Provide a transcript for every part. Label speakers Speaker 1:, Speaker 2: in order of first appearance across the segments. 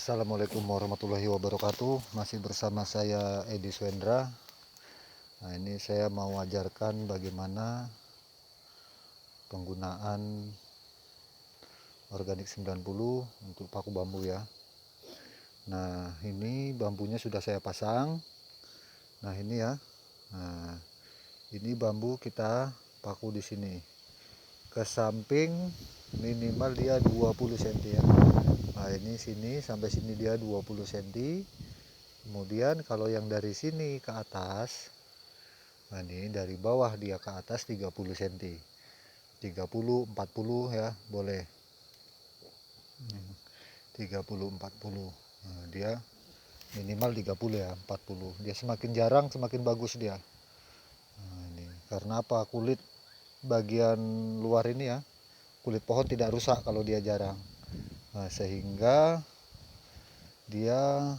Speaker 1: Assalamualaikum warahmatullahi wabarakatuh. Masih bersama saya Edi Swendra. Nah, ini saya mau ajarkan bagaimana penggunaan organik 90 untuk paku bambu ya. Nah, ini bambunya sudah saya pasang. Nah, ini ya. Nah, ini bambu kita paku di sini. Ke samping minimal dia 20 cm ya. Nah, ini sini sampai sini dia 20 cm. Kemudian kalau yang dari sini ke atas, nah ini dari bawah dia ke atas 30 cm. 30 40 ya, boleh. 30 40. Nah, dia minimal 30 ya, 40. Dia semakin jarang semakin bagus dia. Nah, ini karena apa? Kulit bagian luar ini ya, kulit pohon tidak rusak kalau dia jarang. Nah, sehingga dia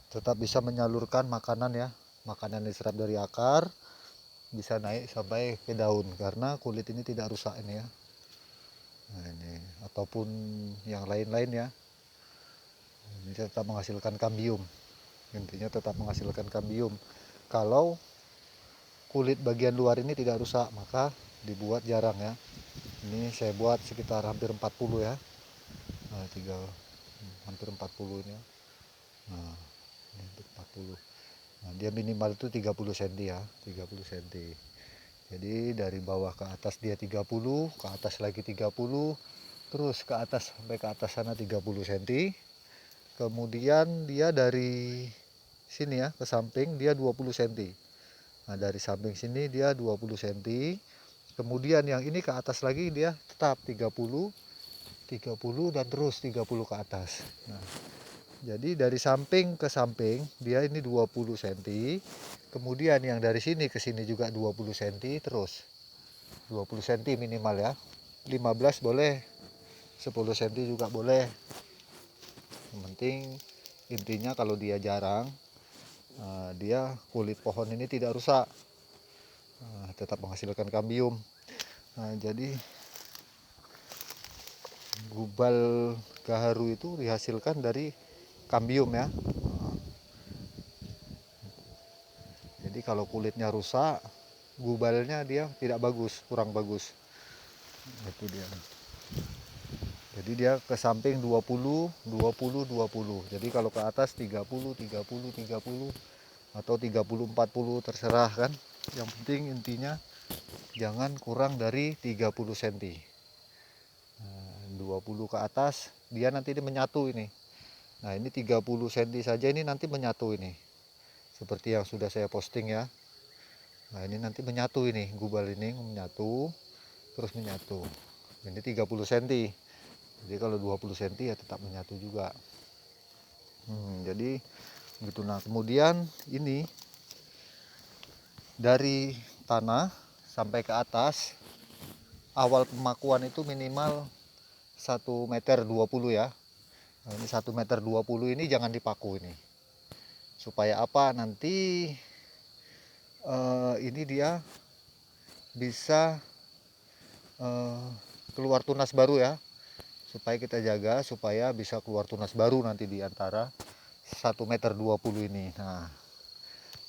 Speaker 1: tetap bisa menyalurkan makanan ya, makanan yang diserap dari akar bisa naik sampai ke daun karena kulit ini tidak rusak ini ya. Nah, ini ataupun yang lain-lain ya, ini tetap menghasilkan kambium. Intinya tetap menghasilkan kambium. Kalau kulit bagian luar ini tidak rusak maka dibuat jarang ya. Ini saya buat sekitar hampir 40 ya. Nah, hampir 40 ini ya. Nah, ini 40. Nah, dia minimal itu 30 cm ya, 30 cm. Jadi dari bawah ke atas dia 30, ke atas lagi 30, terus ke atas sampai ke atas sana 30 cm. Kemudian dia dari sini ya ke samping dia 20 cm. Nah, dari samping sini dia 20 cm. Kemudian yang ini ke atas lagi dia tetap 30, 30 dan terus 30 ke atas. Nah, jadi dari samping ke samping dia ini 20 cm. Kemudian yang dari sini ke sini juga 20 cm terus. 20 cm minimal ya. 15 boleh. 10 cm juga boleh. Yang penting intinya kalau dia jarang, dia kulit pohon ini tidak rusak. Tetap menghasilkan kambium. Jadi gubal gaharu itu dihasilkan dari kambium ya. Jadi kalau kulitnya rusak, gubalnya dia tidak bagus, kurang bagus. Itu dia. Jadi dia ke samping 20, 20, 20. Jadi kalau ke atas 30, 30, 30 atau 30, 40 terserah kan. Yang penting intinya jangan kurang dari 30 cm. 20 ke atas dia nanti menyatu ini. Nah, ini 30 cm saja ini nanti menyatu ini. Seperti yang sudah saya posting ya. Nah, ini nanti menyatu ini, gubal ini menyatu, terus menyatu. Ini 30 cm. Jadi kalau 20 cm ya tetap menyatu juga. Jadi gitu. Nah, kemudian ini dari tanah sampai ke atas awal pemakuan itu minimal 1,20 meter ya. Nah, ini 1,20 meter ini jangan dipaku ini. Supaya apa? Nanti ini dia bisa keluar tunas baru ya. Supaya kita jaga supaya bisa keluar tunas baru nanti di antara 1,20 meter ini. Nah,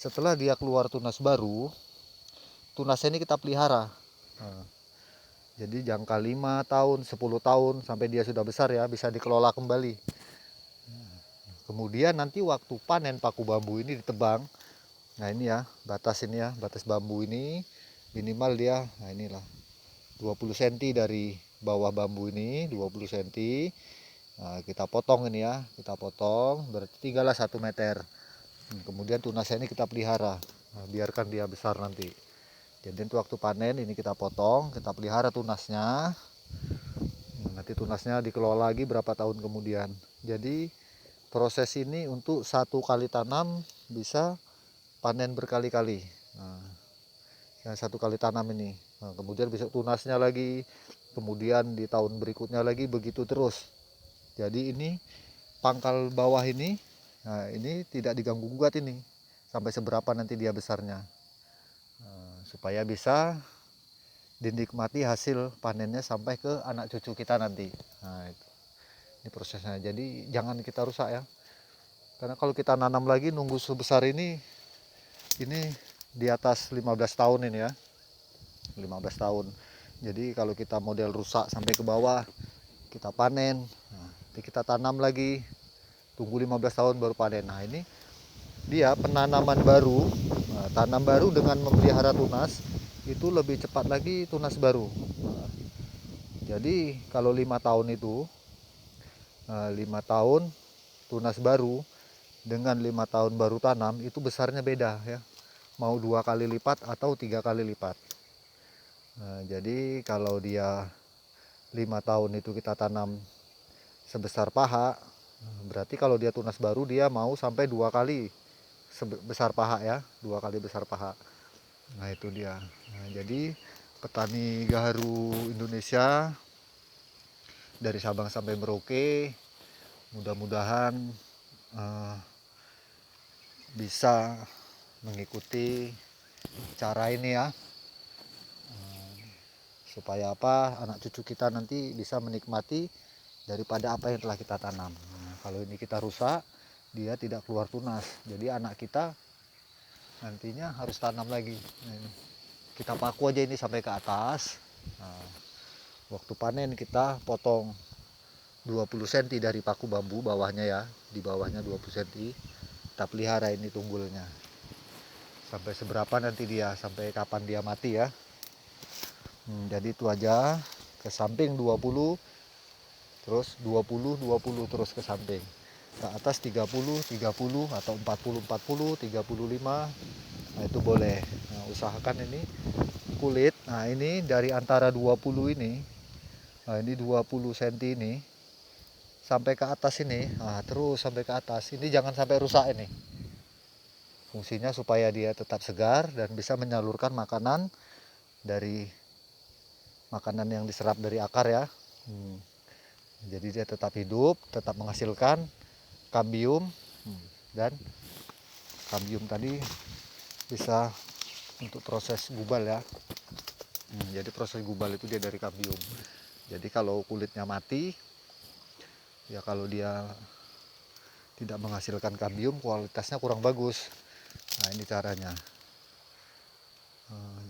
Speaker 1: setelah dia keluar tunas baru, tunasnya ini kita pelihara. Nah, jadi jangka 5 tahun, 10 tahun sampai dia sudah besar ya, bisa dikelola kembali. Kemudian nanti waktu panen paku bambu ini ditebang. Nah, ini ya, batas ini ya, batas bambu ini minimal dia, nah inilah 20 cm dari bawah bambu ini, 20 cm. Nah, kita potong ini ya, kita potong, berarti tinggallah 1 meter. Kemudian tunasnya ini kita pelihara, nah, biarkan dia besar nanti. Jadi untuk waktu panen ini kita potong, kita pelihara tunasnya. Nanti tunasnya dikelola lagi berapa tahun kemudian. Jadi proses ini untuk 1 kali tanam bisa panen berkali-kali. Nah, yang 1 kali tanam ini. Nah, kemudian bisa tunasnya lagi, kemudian di tahun berikutnya lagi begitu terus. Jadi ini pangkal bawah ini, nah ini tidak diganggu gugat ini sampai seberapa nanti dia besarnya, supaya bisa dinikmati hasil panennya sampai ke anak cucu kita nanti. Nah, itu. Ini prosesnya. Jadi jangan kita rusak ya. Karena kalau kita nanam lagi nunggu sebesar ini di atas 15 tahun ini ya. 15 tahun. Jadi kalau kita model rusak sampai ke bawah, kita panen, nah, kita tanam lagi, tunggu 15 tahun baru panen. Nah, ini dia penanaman baru. Nah, tanam baru dengan memelihara tunas itu lebih cepat lagi tunas baru. Nah, jadi kalau 5 tahun itu 5 tahun tunas baru dengan 5 tahun baru tanam itu besarnya beda ya. Mau 2 kali lipat atau 3 kali lipat. Nah, jadi kalau dia 5 tahun itu kita tanam sebesar paha, berarti kalau dia tunas baru dia mau sampai 2 kali besar paha ya, 2 kali besar paha. Nah itu dia. Nah, jadi petani gaharu Indonesia dari Sabang sampai Merauke mudah-mudahan bisa mengikuti cara ini ya, supaya apa, anak cucu kita nanti bisa menikmati daripada apa yang telah kita tanam. Nah, kalau ini kita rusak, dia tidak keluar tunas, jadi anak kita nantinya harus tanam lagi. Nah, ini. Kita paku aja ini sampai ke atas. Nah, waktu panen kita potong 20 cm dari paku bambu bawahnya ya, di bawahnya 20 cm. Kita pelihara ini tunggulnya sampai seberapa nanti dia, sampai kapan dia mati ya. Jadi itu aja, ke samping 20, terus 20 20 terus ke samping, ke atas 30 30 atau 40 40 35. Nah itu boleh. Nah, usahakan ini kulit, nah ini dari antara 20 ini, nah ini 20 cm ini sampai ke atas ini, nah terus sampai ke atas ini, jangan sampai rusak ini. Fungsinya supaya dia tetap segar dan bisa menyalurkan makanan yang diserap dari akar ya. Jadi dia tetap hidup, tetap menghasilkan kambium, dan kambium tadi bisa untuk proses gubal ya. Jadi proses gubal itu dia dari kambium. Jadi kalau kulitnya mati, ya kalau dia tidak menghasilkan kambium, kualitasnya kurang bagus. Nah ini caranya.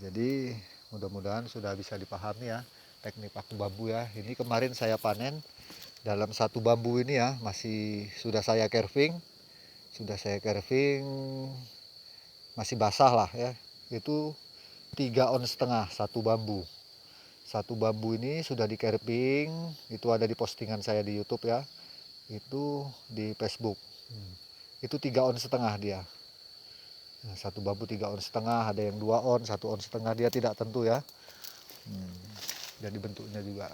Speaker 1: Jadi mudah-mudahan sudah bisa dipahami ya teknik paku bambu ya. Ini kemarin saya panen dalam satu bambu ini ya, sudah saya carving, masih basah lah ya. Itu 3,5 ons satu bambu. Satu bambu ini sudah di carving, itu ada di postingan saya di YouTube ya. Itu di Facebook. Itu 3,5 ons dia. Nah, satu bambu 3,5 ons, ada yang 2 ons, 1,5 ons, dia tidak tentu ya. Jadi bentuknya juga.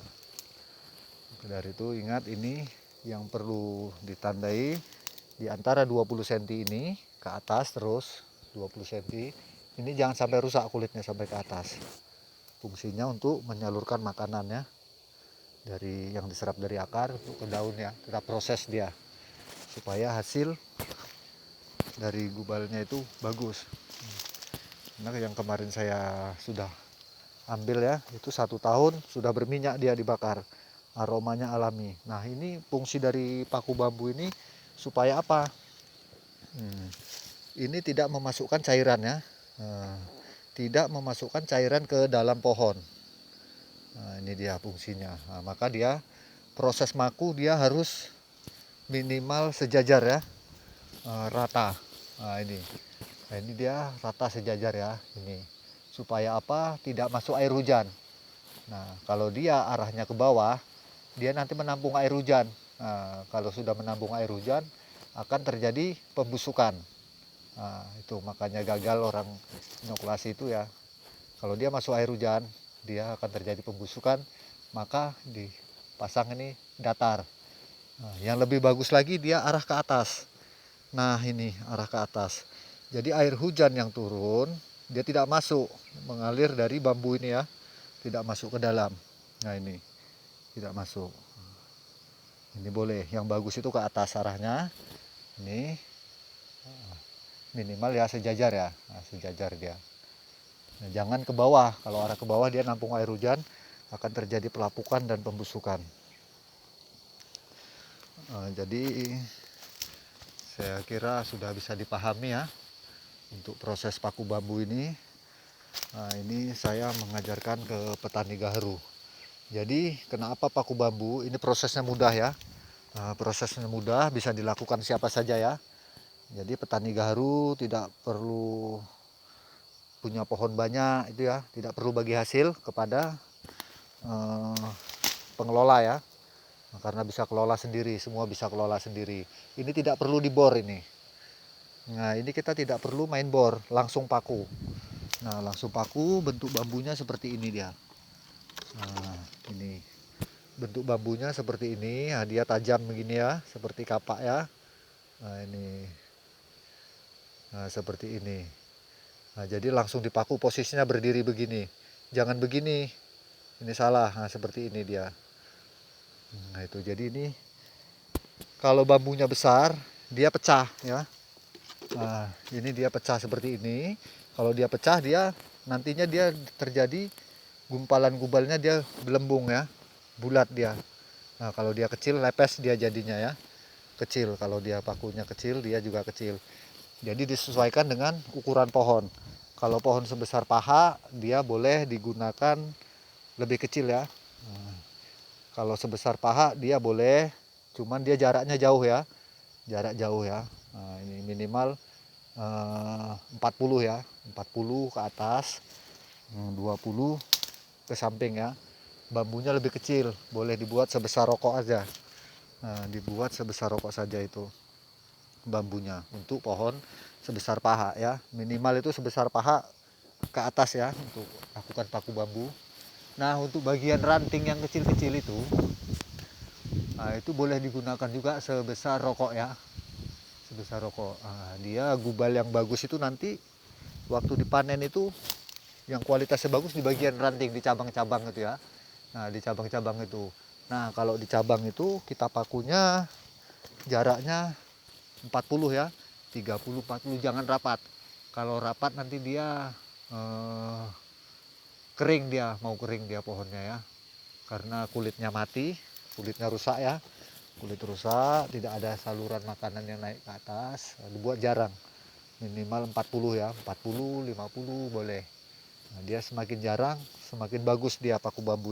Speaker 1: Dari itu ingat, ini yang perlu ditandai di antara 20 cm ini ke atas, terus 20 cm ini jangan sampai rusak kulitnya sampai ke atas. Fungsinya untuk menyalurkan makanannya dari yang diserap dari akar untuk ke daun ya, kita proses dia supaya hasil dari gubalnya itu bagus. Nah yang kemarin saya sudah ambil ya, itu 1 tahun sudah berminyak dia dibakar, aromanya alami. Nah ini fungsi dari paku bambu ini supaya apa? Ini tidak memasukkan cairan ya, tidak memasukkan cairan ke dalam pohon. Nah ini dia fungsinya. Nah, maka dia proses maku dia harus minimal sejajar ya, rata. Nah ini dia rata sejajar ya, ini supaya apa, tidak masuk air hujan. Nah kalau dia arahnya ke bawah, dia nanti menampung air hujan. Nah, kalau sudah menampung air hujan akan terjadi pembusukan. Nah, itu makanya gagal orang inokulasi itu ya, kalau dia masuk air hujan dia akan terjadi pembusukan, maka dipasang ini datar. Nah, yang lebih bagus lagi dia arah ke atas. Nah ini arah ke atas, jadi air hujan yang turun dia tidak masuk, mengalir dari bambu ini ya, tidak masuk ke dalam. Nah ini tidak masuk. Ini boleh, yang bagus itu ke atas arahnya. Ini minimal ya sejajar ya, nah, sejajar dia. Nah, jangan ke bawah, kalau arah ke bawah dia nampung air hujan, akan terjadi pelapukan dan pembusukan. Jadi saya kira sudah bisa dipahami ya untuk proses paku bambu ini. Ini saya mengajarkan ke petani gaharu. Jadi kenapa paku bambu ini prosesnya mudah ya. Prosesnya mudah, bisa dilakukan siapa saja ya. Jadi petani gaharu tidak perlu punya pohon banyak itu ya, tidak perlu bagi hasil kepada pengelola ya, karena bisa kelola sendiri, semua bisa kelola sendiri. Ini tidak perlu dibor ini. Nah ini kita tidak perlu main bor, langsung paku. Nah langsung paku, bentuk bambunya seperti ini dia. Nah ini bentuk bambunya seperti ini. Nah, dia tajam begini ya, seperti kapak ya. Nah ini, nah seperti ini. Nah jadi langsung dipaku, posisinya berdiri begini, jangan begini, ini salah. Nah seperti ini dia. Nah itu, jadi ini kalau bambunya besar dia pecah ya. Nah ini dia pecah seperti ini. Kalau dia pecah, dia nantinya dia terjadi gumpalan-gumpalnya, dia gelembung ya, bulat dia. Nah kalau dia kecil, lepes dia jadinya ya, kecil. Kalau dia pakunya kecil, dia juga kecil. Jadi disesuaikan dengan ukuran pohon. Kalau pohon sebesar paha, dia boleh digunakan lebih kecil ya. Nah, kalau sebesar paha dia boleh, cuman dia jaraknya jauh ya, jarak jauh ya. Nah, ini minimal 40 ya, 40 ke atas, 20 ke samping ya. Bambunya lebih kecil, boleh dibuat sebesar rokok aja. Nah, dibuat sebesar rokok saja itu bambunya untuk pohon sebesar paha ya. Minimal itu sebesar paha ke atas ya untuk lakukan paku bambu. Nah untuk bagian ranting yang kecil-kecil itu, nah, itu boleh digunakan juga sebesar rokok ya, sebesar rokok. Nah, dia gubal yang bagus itu nanti waktu dipanen itu yang kualitasnya bagus di bagian ranting, di cabang-cabang itu ya. Nah di cabang-cabang itu. Nah kalau di cabang itu kita pakunya jaraknya 40 ya, 30, 40, jangan rapat. Kalau rapat nanti dia kering, dia mau kering dia pohonnya ya, karena kulitnya mati, kulitnya rusak ya, kulit rusak, tidak ada saluran makanan yang naik ke atas. Dibuat jarang, minimal 40 ya, 40, 50 boleh. Nah, dia semakin jarang semakin bagus dia paku bambu.